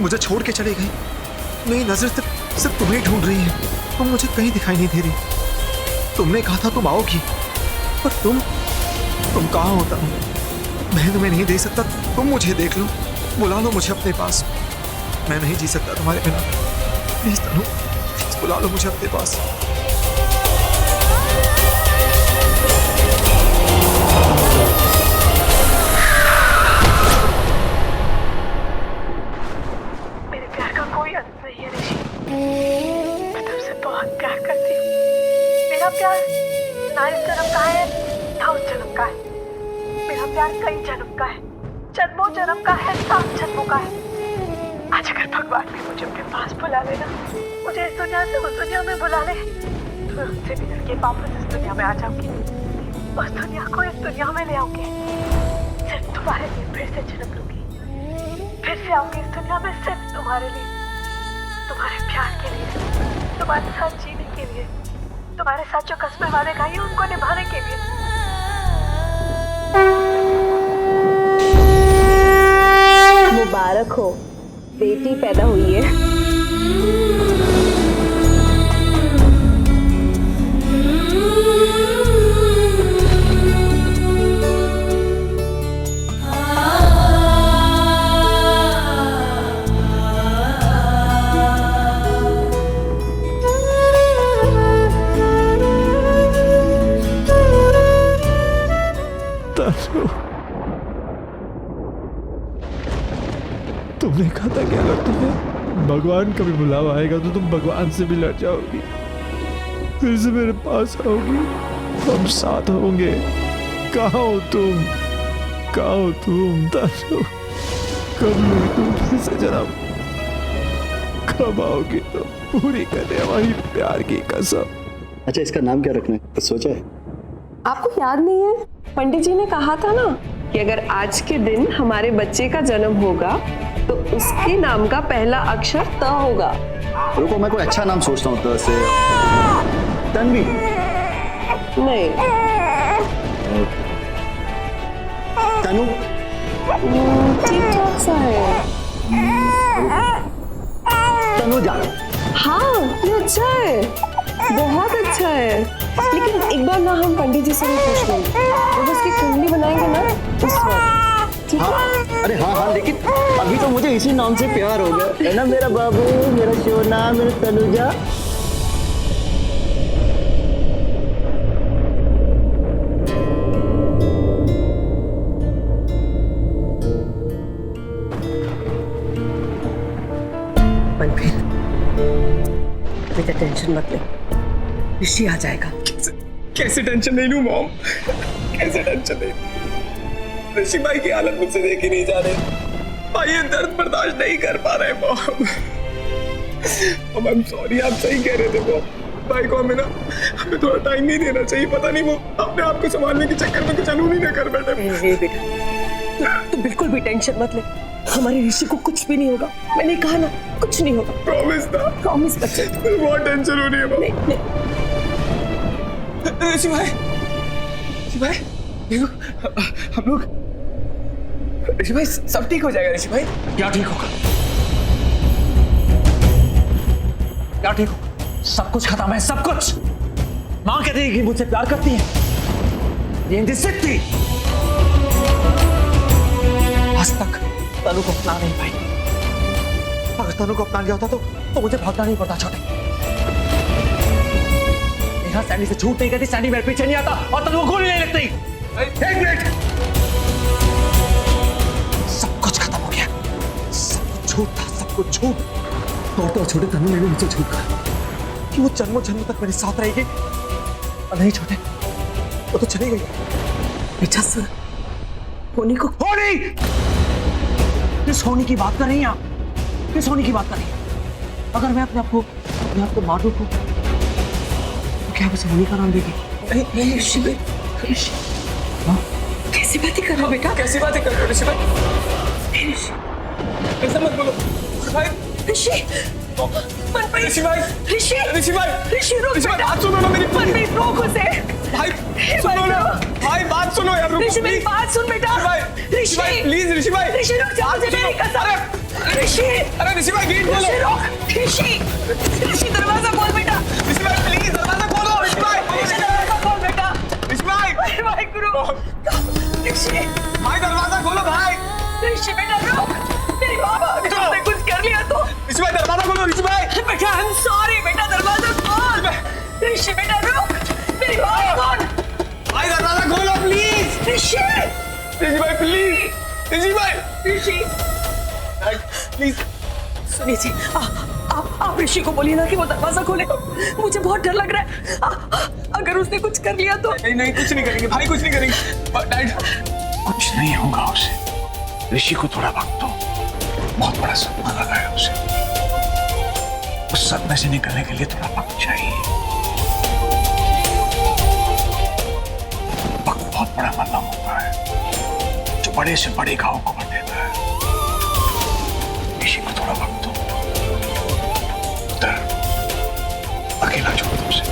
मुझे छोड़ के चली गई। मेरी नजर सिर्फ तुम्हें ढूंढ रही है, तुम मुझे कहीं दिखाई नहीं दे रही। तुमने कहा था तुम आओगी, पर तुम कहाँ होता हो? मैं तुम्हें नहीं दे सकता, तुम मुझे देख लो, बुला लो मुझे अपने पास। मैं नहीं जी सकता तुम्हारे बिना। प्लीज तनु, प्लीज बुला लो मुझे अपने पास। मेरे प्यार का कोई अंत नहीं है ऋषि। मैं तुमसे बहुत प्यार करती हूँ। मेरा प्यार ना इस जन्म का है ना उस जन्म का है। मेरा प्यार कई जन्म का है, जन्मों जन्म का है, 7 जन्मों का है। आज अगर भगवान भी मुझे अपने पास बुला लेना, मुझे इस दुनिया से उस दुनिया में बुला ले, तो मैं उनसे भी मिलके वापस इस दुनिया में आ जाऊंगी। उस दुनिया को इस दुनिया में ले आऊंगी। सिर्फ तुम्हारे लिए फिर से जन्म लूंगी, फिर से आऊंगी इस दुनिया में सिर्फ तुम्हारे लिए, तुम्हारे प्यार के लिए, तुम्हारे साथ जीने के लिए, तुम्हारे साथ जो कस्में वादे खाई उनको निभाने के लिए। मुबारक हो, बेटी पैदा हुई है। तुमने कहा था क्या अगर तुम्हें भगवान का भी बुलावा आएगा तो तुम भगवान से भी लड़ जाओगी, फिर से मेरे पास आओगी, हम साथ होंगे। कहाँ हो तुम, कहाँ हो तुम ताशो? कब लोगी तुम फिर से जन्म? कब आओगी तुम? पूरी करने हमारी प्यार की कसम। अच्छा, इसका नाम क्या रखना है, कुछ सोचा है? आपको याद नहीं है, पंडित जी ने कहा था ना कि अगर आज के दिन हमारे बच्चे का जन्म होगा तो उसके नाम का पहला अक्षर त होगा। रुको, मैं कोई अच्छा नाम सोचता हूँ। त से तन्वी? नहीं। तनु? ठीक ठाक सा है। तनुजा? हाँ, ये अच्छा है, बहुत अच्छा है। लेकिन एक बार ना हम पंडित जी से भी पूछ लेंगे, जब उसकी कुंडली बनाएंगे ना उस वक्त। ठीक है? अरे हाँ, लेकिन अभी तो मुझे इसी नाम से प्यार हो गया है ना, मेरा बाबू, मेरा सोना, मेरा तनुजा। मनप्रीत, बेटा टेंशन मत ले, ऋषि आ जाएगा। कैसे टेंशन नहीं लूं मॉम, कैसे टेंशन नहीं? ऋषि भाई की हालत मुझसे देखी नहीं जा रही। भाई ये दर्द बर्दाश्त नहीं कर पा रहे मॉम। आई एम सॉरी, आप सही कह रहे थे मॉम। भाई को हमें थोड़ा टाइम नहीं देना चाहिए। पता नहीं वो अपने आप को संभालने के चक्कर में कुछ अनूनी न कर बैठे। नहीं बेटा, तू बिल्कुल भी टेंशन मत ले, हमारे ऋषि को कुछ भी नहीं होगा। मैंने कहा ना, कुछ नहीं होगा। प्रॉमिस ना? प्रॉमिस बच्चे। बहुत टेंशन हो रही है मॉम। ऋषि भाई, देखो हम लोग, ऋषि भाई सब ठीक हो जाएगा। ऋषि भाई क्या ठीक होगा? क्या ठीक होगा? सब कुछ खत्म है, सब कुछ। मां कहती है कि मुझसे प्यार करती है, ये सिद्ध थी। आज तक तनु को अपना नहीं पाई। अगर तनु को अपना लिया होता तो मुझे भागना नहीं पड़ता। छोटे नेहा सैंडी से झूठ नहीं कहती, सैंडी मेरे पीछे नहीं आता और तनु को गोली नहीं लगती। एक मिनट, सब कुछ खत्म हो गया, सब कुछ झूठ था, सब कुछ झूठ। तो छोटे तनु ने मुझे झूठ कहा कि वो जन्मों जन्मों तक मेरे साथ रहेगी, और नहीं छोटे, वो तो चली गई। बेटा सुन, होनी को होनी, किस होनी की बात कर रही हैं आप? किस होनी की बात कर रही हैं? अगर मैं अपने आप को मार दूं तो क्या आप उसे होनी का नाम देगी? नहीं ऋषि भाई, कैसी बातें कर रहे हो बेटा? कैसी बातें कर रहे हो ऋषि भाई? ऐसा मत बोलो भाई। ऋषि, मनप्रीत, ऋषि भाई, ऋषि, ऋषि भाई, ऋषि रुक ऋषि भाई, बेटा। बात सुनो ना मेरी। मनप्रीत रोक उसे। भाई सुनो ना, भाई बात सुनो यार। ऋषि मेरी बात सुन बेटा। ऋषि भाई, ऋषि प्लीज ऋषि भाई, ऋषि रुक जा, मुझे मेरी कसम। ऋषि अरे ऋषि भाई गेट खोलो। ऋषि ऋषि दरवाजा खोल बेटा। ऋषि भाई प्लीज दरवाजा खोलो। ऋषि भाई दरवाजा खोल बेटा। ऋषि भाई भाई गुरु ऋषि भाई दरवाजा खोलो भाई। ऋषि बेटा रुक। तेरी माँ ने तुमसे कुछ कर लिया तो ऋषि भाई दरवाजा खोलो। ऋषि भाई बेटा आई एम सॉरी बेटा दरवाजा खोल। ऋषि बेटा रुक। मेरी बात सुन। भाई दरवाजा खोलो प्लीज। ऋषि ऋषि भाई प्लीज। ऋषि भाई ऋषि प्लीज। सुनिए जी आप ऋषि को बोलिए ना कि वो दरवाजा खोले। मुझे बहुत डर लग रहा है। अगर उसने कुछ कर लिया तो। नहीं नहीं कुछ नहीं करेंगे भाई, कुछ नहीं करेंगे डैड। कुछ नहीं होगा उसे। ऋषि को थोड़ा वक्त दो, बहुत बड़ा सपना लगा है उसे। उस सपने से निकलने के लिए थोड़ा वक्त चाहिए। वक्त बहुत बड़ा मतलब होता है जो बड़े से बड़े घाव को भर देता है। ऋषि को थोड़ा वक्त दो, उधर अकेला छोड़ दो उसे।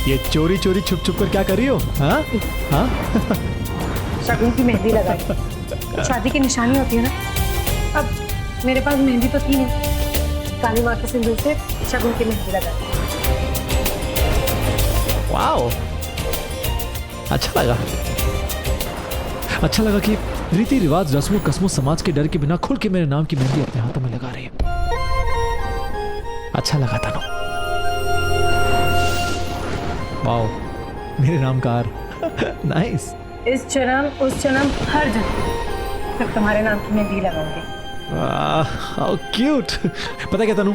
ये चोरी चोरी छुप छुप कर क्या कर रही हो? हाँ हाँ शगुन की मेहंदी लगाई। शादी की निशानी होती है ना। अब मेरे पास मेहंदी तो थी नहीं, काली माँ के सिंदूर से शगुन की मेहंदी लगाई। वाओ, अच्छा लगा। अच्छा लगा कि रीति रिवाज रस्मों कस्मों समाज के डर के बिना खुल के मेरे नाम की मेहंदी अपने हाथों में लगा रही है। अच्छा लगा तनु। वाओ, मेरे नाम का हार। नाइस। इस जन्म उस जन्म हर जन्म तक तुम्हारे नाम की मेहंदी लगाऊंगी। How cute. पता क्या तनु,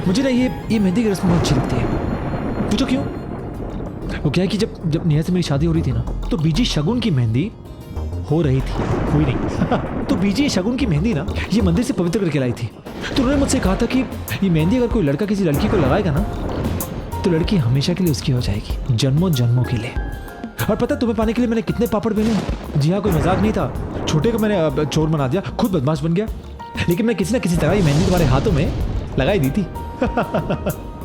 मुझे ना ये मेहंदी की रस्म बहुत अच्छी लगती है। पूछो क्यों? वो क्या है कि जब नेहा से मेरी शादी हो रही थी ना, तो बीजी शगुन की मेहंदी हो रही थी, हुई नहीं। तो बीजी शगुन की मेहंदी ना ये मंदिर से पवित्र करके लाई थी। तो उन्होंने मुझसे कहा था कि ये मेहंदी अगर कोई लड़का किसी लड़की को लगाएगा ना, तो लड़की हमेशा के लिए उसकी हो जाएगी, जन्मों जन्मों के लिए। और पता तुम्हें पाने के लिए मैंने कितने पापड़ बेले? जी हाँ, कोई मजाक नहीं था। छोटे को मैंने चोर बना दिया, खुद बदमाश बन गया, लेकिन मैं किसी ना किसी तरह ये मेहंदी तुम्हारे हाथों में लगाई दी थी।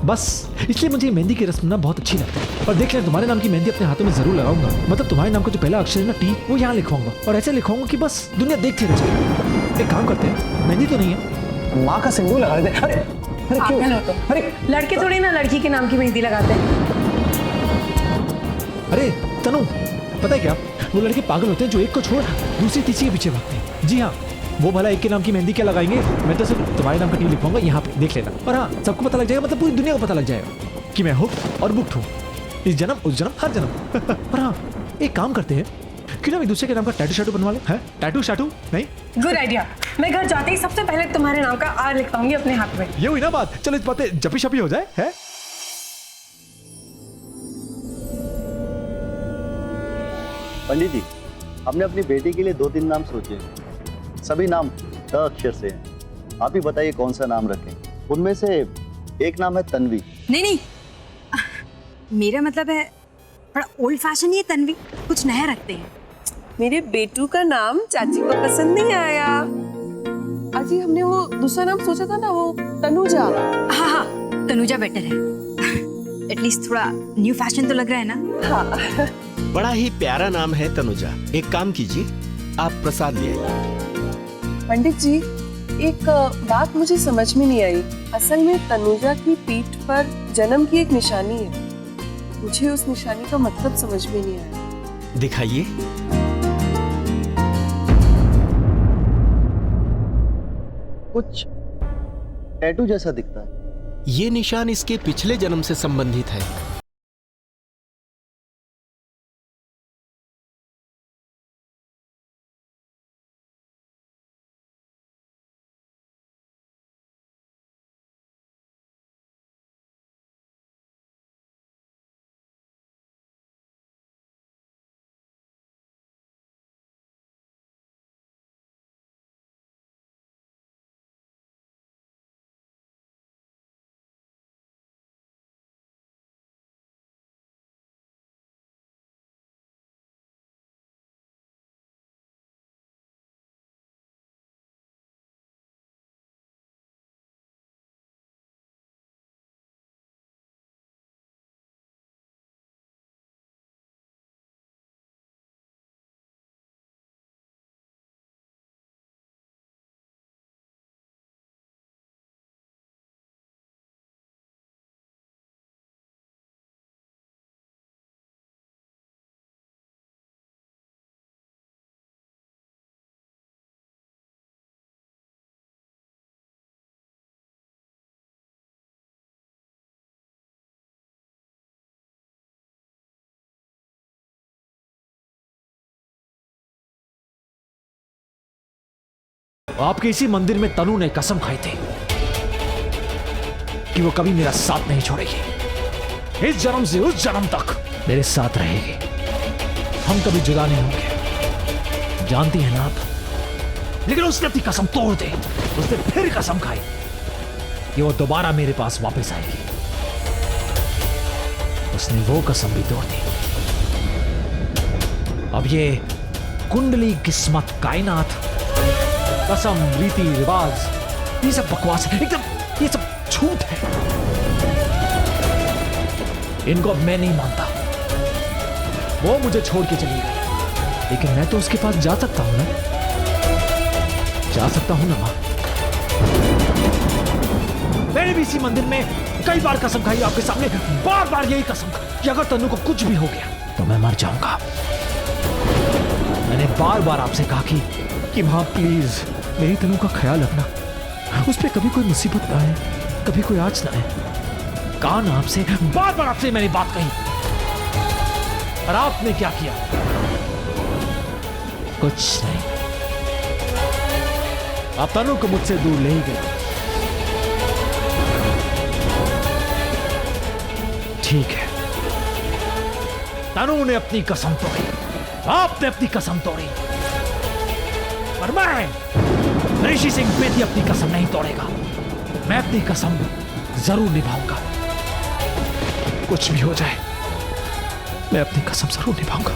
बस इसलिए मुझे मेहंदी की रस्म ना बहुत अच्छी लगती है। और देख लेना, तुम्हारे नाम की मेहंदी अपने हाथों में जरूर लगाऊंगा। मतलब तुम्हारे नाम का जो पहला अक्षर है ना, टी, वो यहाँ लिखवाऊंगा। और ऐसे लिखवाऊंगा कि बस दुनिया देखती रह जाए। एक काम करते हैं, मेहंदी तो नहीं है, माँ का सिंदूर लगा दे। अरे अरे क्यों? अरे लड़के थोड़ी ना लड़की के नाम की मेहंदी लगाते हैं। अरे तनु, पता है क्या, वो लड़के पागल होते हैं जो एक को छोड़ दूसरी तीसरी के पीछे भागते हैं। जी हाँ, वो भला एक के नाम की मेहंदी क्या लगाएंगे, मैं तो सिर्फ तुम्हारे नाम का टी लिखवाऊंगा, यहाँ पे देख लेना। और हाँ, सबको पता लग जाएगा, मतलब पूरी दुनिया को पता लग जाएगा कि मैं हुक और बुक्ड हूँ, इस जन्म उस जन्म हर जन्म। और हाँ, एक काम करते हैं, क्यों ना एक दूसरे के नाम का टैटू शाटू बनवा ले? हैं? टैटू शाटू नहीं? Good idea. मैं घर जाते ही सबसे पहले तुम्हारे नाम का आर लिखवाऊंगी अपने हाथ में। ये हुई ना बात। चलो इस बातें जपी शपी हो जाए। है पंडित जी, हमने अपनी बेटी के लिए 2-3 नाम सोचे। सभी नाम द अक्षर से हैं। आप ही बताइए कौन सा नाम रखें। उनमें से एक नाम है तन्वी। नहीं नहीं, मेरा मतलब है बड़ा ओल्ड फैशन ही है तन्वी, कुछ नया रखते हैं। मेरे बेटू का नाम चाची को पसंद नहीं आया। अजी हमने वो दूसरा नाम सोचा था ना, वो तनुजा। हाँ हाँ, तनुजा बेटर है। एटलीस्ट थोड़ा न्यू फैशन तो लग रहा है ना। हाँ। बड़ा ही प्यारा नाम है तनुजा। एक काम कीजिए, आप प्रसाद ले आइए। पंडित जी, एक बात मुझे समझ में नहीं आई। असल में तनुजा की पीठ पर जन्म की एक निशानी है। मुझे उस निशानी का मतलब समझ में नहीं आया। दिखाइए। कुछ टैटू जैसा दिखता है। ये निशान इसके पिछले जन्म से संबंधित है। आपके इसी मंदिर में तनु ने कसम खाई थी कि वो कभी मेरा साथ नहीं छोड़ेगी। इस जन्म से उस जन्म तक मेरे साथ रहेगी। हम कभी जुदा नहीं होंगे, जानती है ना आप। लेकिन उसने अपनी कसम तोड़ दी। उसने फिर कसम खाई कि वो दोबारा मेरे पास वापस आएगी। उसने वो कसम भी तोड़ दी। अब ये कुंडली, किस्मत, कायनात, कसम, रीति रिवाज, ये सब बकवास है, एकदम ये सब झूठ है। इनको अब मैं नहीं मानता। वो मुझे छोड़ के चली गई, लेकिन मैं तो उसके पास जा सकता हूं ना, जा सकता हूं ना मां। मैंने भी इसी मंदिर में कई बार कसम खाई आपके सामने, बार बार यही कसम खाई कि अगर तन्नू को कुछ भी हो गया तो मैं मर जाऊंगा। मैंने बार बार आपसे कहा कि मां प्लीज मेरी तन्नू का ख्याल रखना, उस पर कभी कोई मुसीबत ना आए, कभी कोई आँच ना आए। कहा ना आपसे, बार बार आपसे मैंने बात कही, और आपने क्या किया? कुछ नहीं। आप तनु को मुझसे दूर ले ही गए। ठीक है, तनु ने अपनी कसम तोड़ी, आपने अपनी कसम तोड़ी, पर मैं ऋषि सिंह बेदी अपनी कसम नहीं तोड़ेगा। मैं अपनी कसम जरूर निभाऊंगा। कुछ भी हो जाए, मैं अपनी कसम जरूर निभाऊंगा।